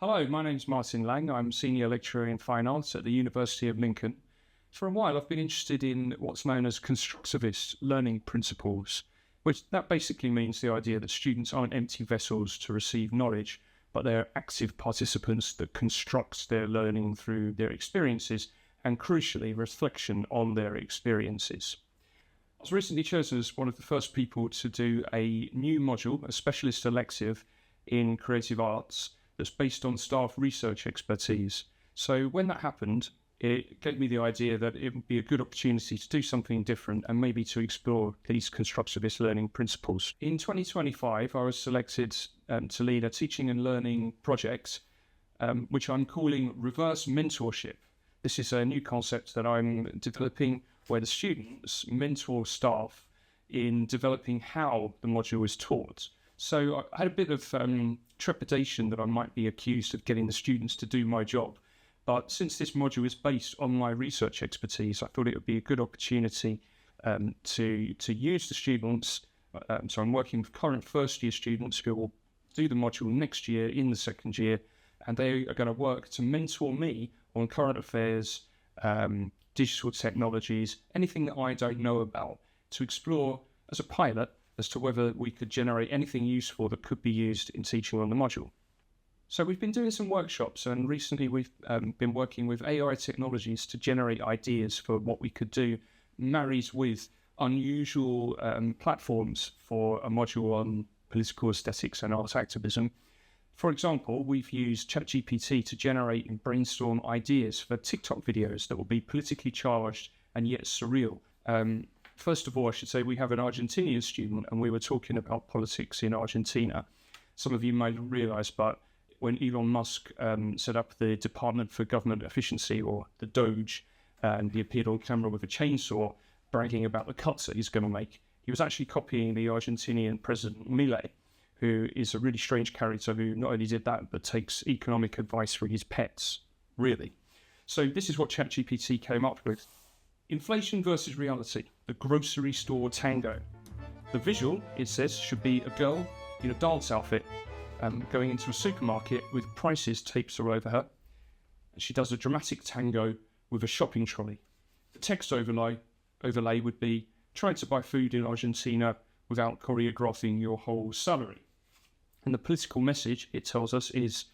Hello, my name's Martin Lang. I'm Senior Lecturer in Fine Arts at the University of Lincoln. For a while, I've been interested in what's known as constructivist learning principles, which that basically means the idea that students aren't empty vessels to receive knowledge, but they're active participants that construct their learning through their experiences and, crucially, reflection on their experiences. I was recently chosen as one of the first people to do a new module, a specialist elective in creative arts, that's based on staff research expertise. So when that happened, it gave me the idea that it would be a good opportunity to do something different and maybe to explore these constructivist learning principles. In 2025, I was selected to lead a teaching and learning project, which I'm calling reverse mentorship. This is a new concept that I'm developing where the students mentor staff in developing how the module is taught. So I had a bit of trepidation that I might be accused of getting the students to do my job. But since this module is based on my research expertise, I thought it would be a good opportunity to use the students. So I'm working with current first year students who will do the module next year in the second year, and they are going to work to mentor me on current affairs, digital technologies, anything that I don't know about, to explore as a pilot as to whether we could generate anything useful that could be used in teaching on the module. So we've been doing some workshops, and recently we've been working with AI technologies to generate ideas for what we could do, married with unusual platforms for a module on political aesthetics and art activism. For example, we've used ChatGPT to generate and brainstorm ideas for TikTok videos that will be politically charged and yet surreal. First of all, I should say we have an Argentinian student, and we were talking about politics in Argentina. Some of you may not realise, but when Elon Musk set up the Department for Government Efficiency, or the DOGE, and he appeared on camera with a chainsaw bragging about the cuts that he's going to make, he was actually copying the Argentinian President Milei, who is a really strange character who not only did that, but takes economic advice from his pets, really. So this is what ChatGPT came up with. Inflation versus reality, the grocery store tango. The visual, it says, should be a girl in a dance outfit going into a supermarket with prices taped all over her. And she does a dramatic tango with a shopping trolley. The text overlay would be, try to buy food in Argentina without choreographing your whole salary. And the political message, it tells us, is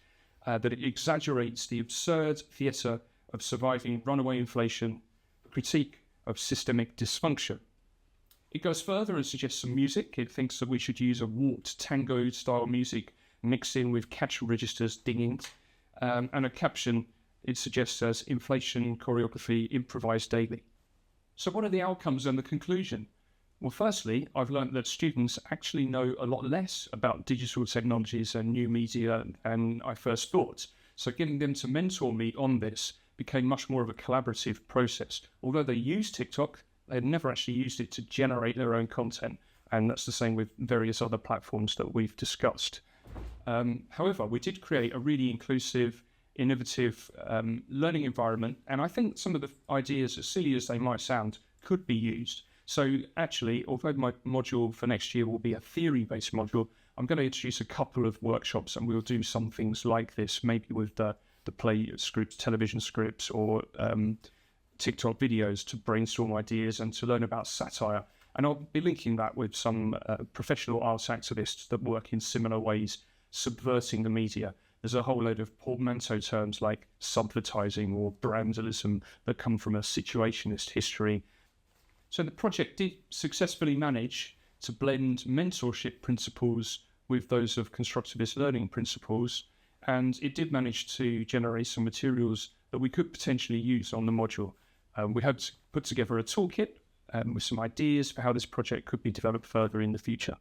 that it exaggerates the absurd theatre of surviving runaway inflation, critique of systemic dysfunction. It goes further and suggests some music. It thinks that we should use a warped tango-style music mixed in with catch registers dinging. And a caption, it suggests as inflation choreography improvised daily. So what are the outcomes and the conclusion? Well, firstly, I've learned that students actually know a lot less about digital technologies and new media than I first thought. So getting them to mentor me on this became much more of a collaborative process. Although they use TikTok, they had never actually used it to generate their own content. And that's the same with various other platforms that we've discussed. However, we did create a really inclusive, innovative learning environment. And I think some of the ideas, as silly as they might sound, could be used. So actually, although my module for next year will be a theory-based module, I'm going to introduce a couple of workshops, and we'll do some things like this, maybe with the play scripts, television scripts, or TikTok videos to brainstorm ideas and to learn about satire. And I'll be linking that with some professional arts activists that work in similar ways, subverting the media. There's a whole load of portmanteau terms like subvertising or brandalism that come from a situationist history. So the project did successfully manage to blend mentorship principles with those of constructivist learning principles, and it did manage to generate some materials that we could potentially use on the module. We had to put together a toolkit with some ideas for how this project could be developed further in the future.